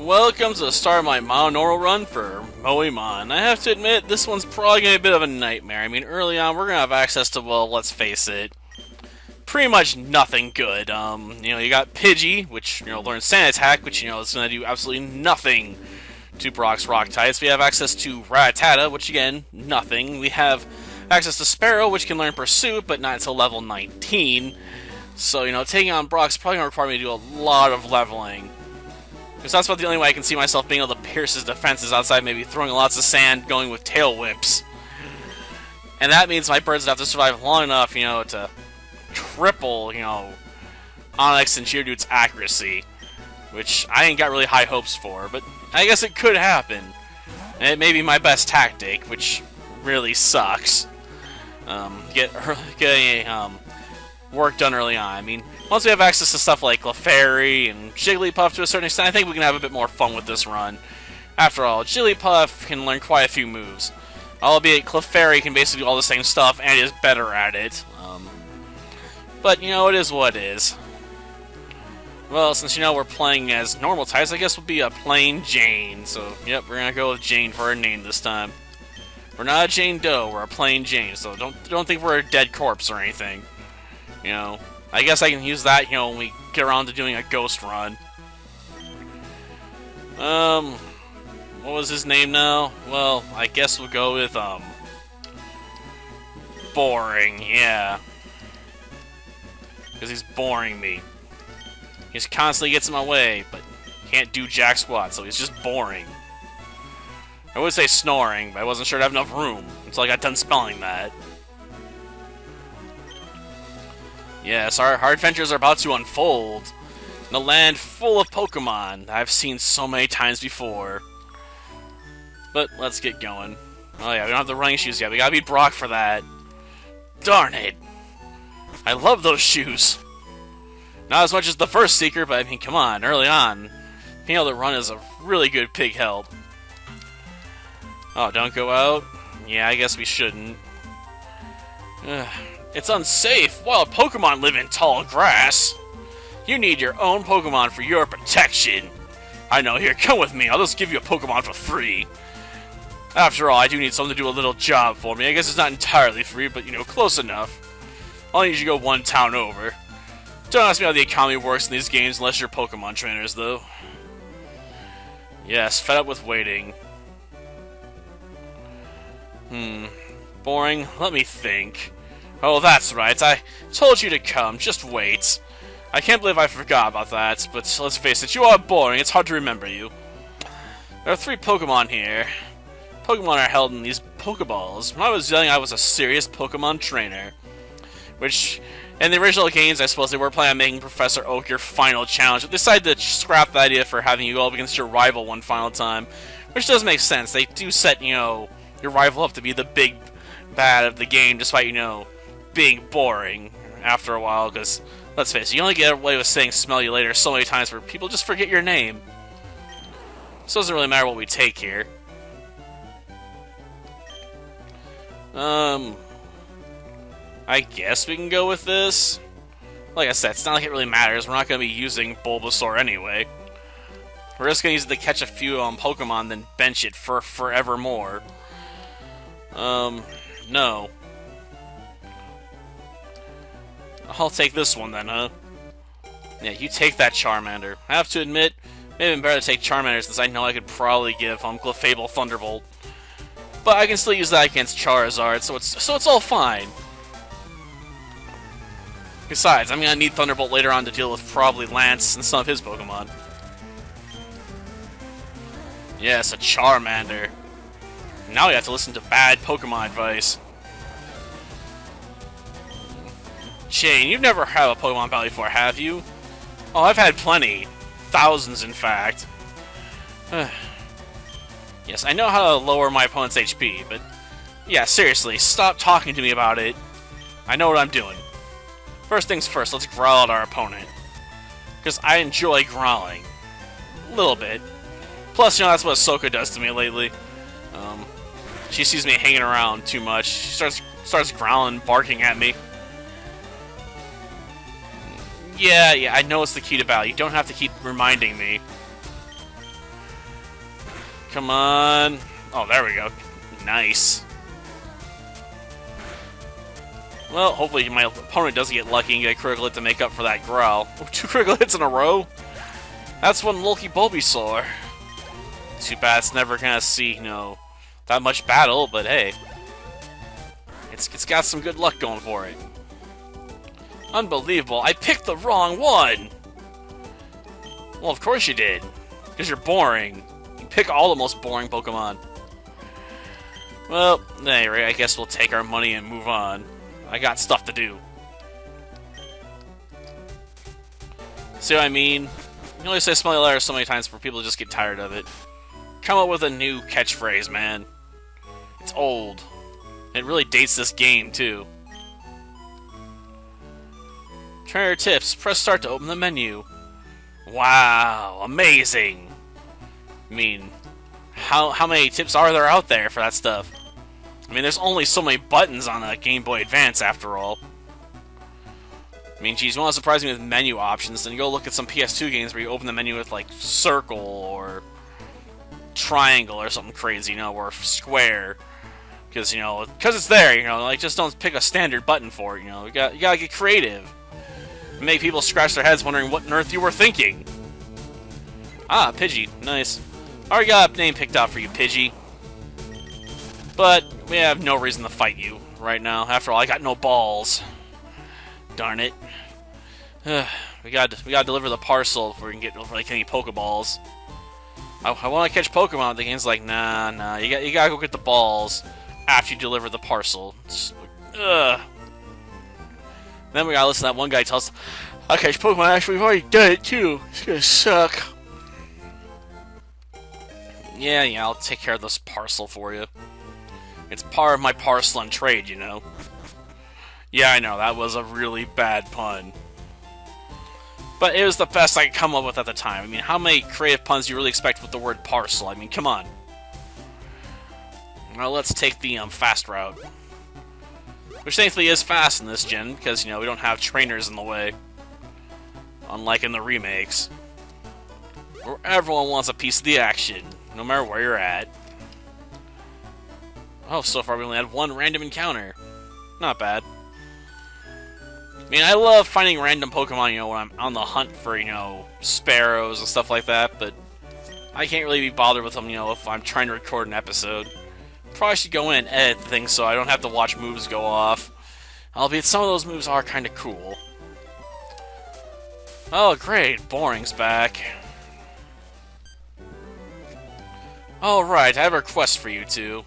Welcome to the start of my mononormal run for Moemon. I have to admit, this one's probably going to be a bit of a nightmare. I mean, early on, we're going to have access to, well, let's face it, pretty much nothing good. You got Pidgey, which, learns Sand Attack, which, is going to do absolutely nothing to Brock's Rock types. We have access to Rattata, which, again, nothing. We have access to Sparrow, which can learn Pursuit, but not until level 19. So, taking on Brock's probably going to require me to do a lot of leveling. Because that's about the only way I can see myself being able to pierce his defenses outside maybe throwing lots of sand, going with tail whips. And that means my birds would have to survive long enough, to triple, Onyx and Geodude's accuracy. Which I ain't got really high hopes for, but I guess it could happen. And it may be my best tactic, which really sucks. Get work done early on. I mean, once we have access to stuff like Clefairy and Jigglypuff to a certain extent, I think we can have a bit more fun with this run. After all, Jigglypuff can learn quite a few moves. Albeit Clefairy can basically do all the same stuff and is better at it. But, it is what it is. Well, since we're playing as normal types, I guess we'll be a plain Jane. So, yep, we're gonna go with Jane for our name this time. We're not a Jane Doe, we're a plain Jane, so don't think we're a dead corpse or anything. I guess I can use that, when we get around to doing a ghost run. What was his name now? Well, I guess we'll go with, boring, yeah. Because he's boring me. He just constantly gets in my way, but can't do jack squat, so he's just boring. I would say snoring, but I wasn't sure I'd have enough room until I got done spelling that. Yes, our adventures are about to unfold in a land full of Pokemon I've seen so many times before. But let's get going. Oh yeah, we don't have the running shoes yet. We gotta beat Brock for that. Darn it! I love those shoes. Not as much as the first Seeker, but I mean, come on, early on, being able to run is a really good pig help. Oh, don't go out? Yeah, I guess we shouldn't. It's unsafe. Wild Pokemon live in tall grass. You need your own Pokemon for your protection. I know, here, come with me. I'll just give you a Pokemon for free. After all, I do need someone to do a little job for me. I guess it's not entirely free, but, close enough. I'll need you to go one town over. Don't ask me how the economy works in these games unless you're Pokemon trainers, though. Yes, fed up with waiting. Boring. Let me think. Oh, that's right. I told you to come. Just wait. I can't believe I forgot about that, but let's face it, you are boring. It's hard to remember you. There are 3 Pokemon here. Pokemon are held in these Pokeballs. When I was young, I was a serious Pokemon trainer. Which, in the original games, I suppose they were planning on making Professor Oak your final challenge, but they decided to scrap the idea for having you go up against your rival one final time. Which does make sense. They do set, your rival up to be the big bad of the game, despite, being boring after a while, because, let's face it, you only get away with saying smell you later so many times where people just forget your name. So it doesn't really matter what we take here. I guess we can go with this. Like I said, it's not like it really matters. We're not going to be using Bulbasaur anyway. We're just going to use it to catch a few Pokemon, then bench it for forevermore. No. I'll take this one then, huh? Yeah, you take that Charmander. I have to admit, maybe been better to take Charmander since I know I could probably give Clefable Thunderbolt. But I can still use that against Charizard, so it's all fine. Besides, I'm gonna need Thunderbolt later on to deal with probably Lance and some of his Pokemon. Yes, a Charmander. Now we have to listen to bad Pokemon advice. Jane, you've never had a Pokemon battle before, have you? Oh, I've had plenty. Thousands, in fact. Yes, I know how to lower my opponent's HP, but... yeah, seriously, stop talking to me about it. I know what I'm doing. First things first, let's growl at our opponent. Because I enjoy growling. A little bit. Plus, that's what Ahsoka does to me lately. She sees me hanging around too much. She starts growling, barking at me. Yeah, I know it's the key to battle. You don't have to keep reminding me. Come on. Oh, there we go. Nice. Well, hopefully my opponent doesn't get lucky and get a critical hit to make up for that growl. 2 critical hits in a row? That's one Loki Bulbasaur. Too bad it's never gonna see, that much battle, but hey. It's got some good luck going for it. Unbelievable. I picked the wrong one! Well, of course you did. Because you're boring. You pick all the most boring Pokemon. Well, anyway, I guess we'll take our money and move on. I got stuff to do. See what I mean? You only say smelly letters so many times for people to just get tired of it. Come up with a new catchphrase, man. It's old. It really dates this game, too. Trainer tips. Press start to open the menu. Wow, amazing. I mean, how many tips are there out there for that stuff? I mean, there's only so many buttons on a Game Boy Advance, after all. I mean, geez, you want to surprise me with menu options, then you go look at some PS2 games where you open the menu with, like, circle or triangle or something crazy, or square. Because, because it's there, like, just don't pick a standard button for it, you gotta get creative. And make people scratch their heads wondering what on earth you were thinking. Ah, Pidgey, nice. Already got a name picked out for you, Pidgey. But we have no reason to fight you right now. After all, I got no balls. Darn it. We gotta deliver the parcel before we can get like any Pokeballs. I want to catch Pokemon. The game's like, nah. You gotta go get the balls after you deliver the parcel. Ugh. Then we gotta listen to that one guy tell us, I'll catch Pokemon. Actually, we've already done it too. It's gonna suck. Yeah, I'll take care of this parcel for you. It's part of my parcel and trade, Yeah, I know, that was a really bad pun. But it was the best I could come up with at the time. I mean, how many creative puns do you really expect with the word parcel? I mean, come on. Well, let's take the fast route. Which thankfully is fast in this gen, because, we don't have trainers in the way. Unlike in the remakes. Where everyone wants a piece of the action, no matter where you're at. Oh, so far we only had one random encounter. Not bad. I mean, I love finding random Pokemon, when I'm on the hunt for, sparrows and stuff like that, but I can't really be bothered with them, if I'm trying to record an episode. Probably should go in and edit things so I don't have to watch moves go off. Albeit some of those moves are kind of cool. Oh, great. Boring's back. Alright, I have a request for you two.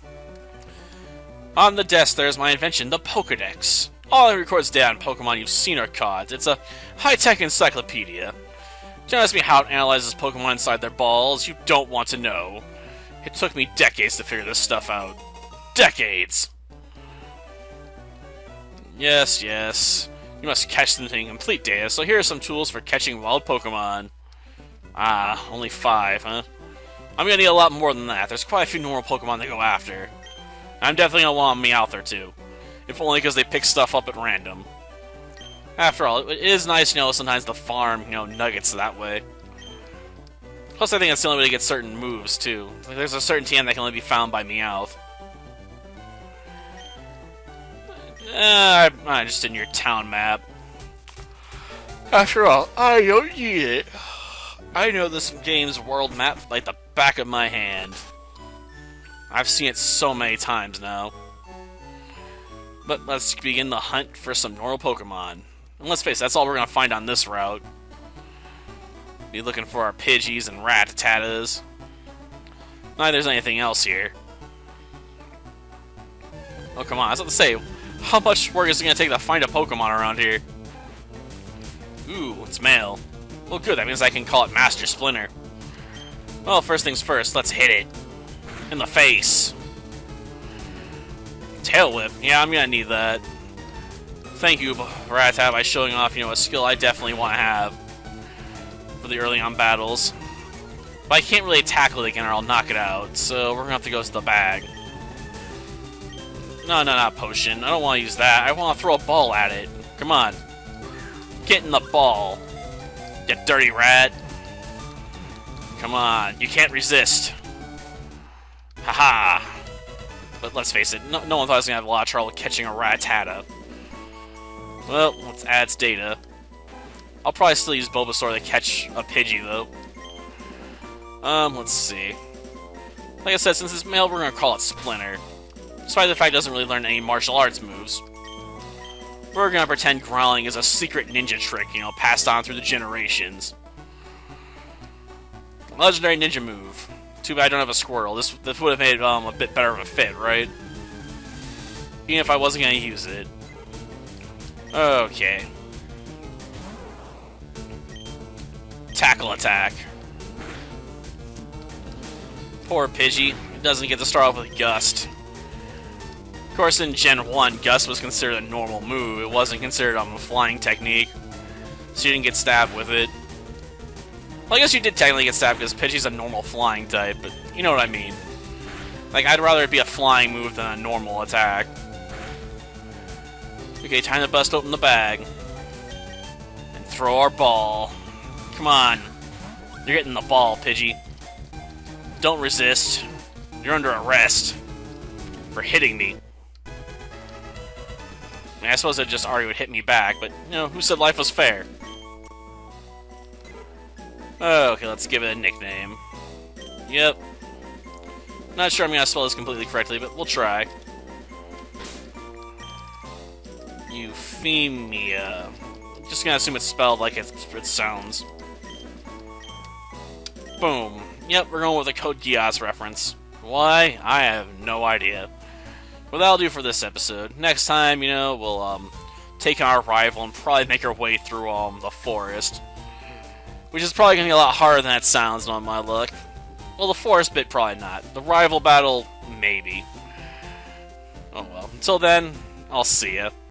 On the desk, there's my invention, the Pokedex. All it records data on Pokemon you've seen or caught. It's a high-tech encyclopedia. Don't ask me how it analyzes Pokemon inside their balls. You don't want to know. It took me decades to figure this stuff out. Decades! Yes. You must catch them to complete data, so here are some tools for catching wild Pokemon. Ah, only 5, huh? I'm gonna need a lot more than that. There's quite a few normal Pokemon to go after. I'm definitely gonna want Meowth too. If only because they pick stuff up at random. After all, it is nice, sometimes to farm, nuggets that way. Plus, I think that's the only way to get certain moves, too. Like, there's a certain TM that can only be found by Meowth. I'm just in your town map. After all, I don't need it. I know this game's world map like the back of my hand. I've seen it so many times now. But let's begin the hunt for some normal Pokemon. And let's face it, that's all we're going to find on this route. Be looking for our Pidgeys and Rattatas. Not that there's anything else here. Oh, come on. I was about to say, how much work is it going to take to find a Pokemon around here? Ooh, it's male. Well, good. That means I can call it Master Splinter. Well, first things first. Let's hit it. In the face. Tail Whip. Yeah, I'm going to need that. Thank you, Rattata, by showing off, a skill I definitely want to have for the early on battles. But I can't really tackle it again or I'll knock it out, so we're going to have to go to the bag. No, not potion. I don't want to use that. I want to throw a ball at it. Come on. Get in the ball. You dirty rat. Come on. You can't resist. Haha! But let's face it, no one thought I was gonna have a lot of trouble catching a Rattata. Well, let's add its data. I'll probably still use Bulbasaur to catch a Pidgey, though. Let's see. Like I said, since it's male, we're gonna call it Splinter. Despite the fact it doesn't really learn any martial arts moves. We're gonna pretend growling is a secret ninja trick, you know, passed on through the generations. Legendary ninja move. Too bad I don't have a Squirtle. This would have made a bit better of a fit, right? Even if I wasn't gonna use it. Okay. Tackle attack. Poor Pidgey. He doesn't get to start off with Gust. Of course, in Gen 1, Gust was considered a normal move. It wasn't considered a flying technique. So you didn't get stabbed with it. Well, I guess you did technically get stabbed because Pidgey's a normal flying type, but you know what I mean. Like, I'd rather it be a flying move than a normal attack. Okay, time to bust open the bag. And throw our ball. Come on. You're getting the ball, Pidgey. Don't resist. You're under arrest. For hitting me. I mean, I suppose it just already would hit me back, but, you know, who said life was fair? Okay, let's give it a nickname. Yep. Not sure I'm gonna spell this completely correctly, but we'll try. Euphemia. Just gonna assume it's spelled like it sounds. Boom. Yep, we're going with a Code Geass reference. Why? I have no idea. Well, that'll do for this episode. Next time, you know, we'll take on our rival and probably make our way through the forest. Which is probably going to be a lot harder than that sounds on my luck. Well, the forest bit, probably not. The rival battle, maybe. Oh well. Until then, I'll see ya.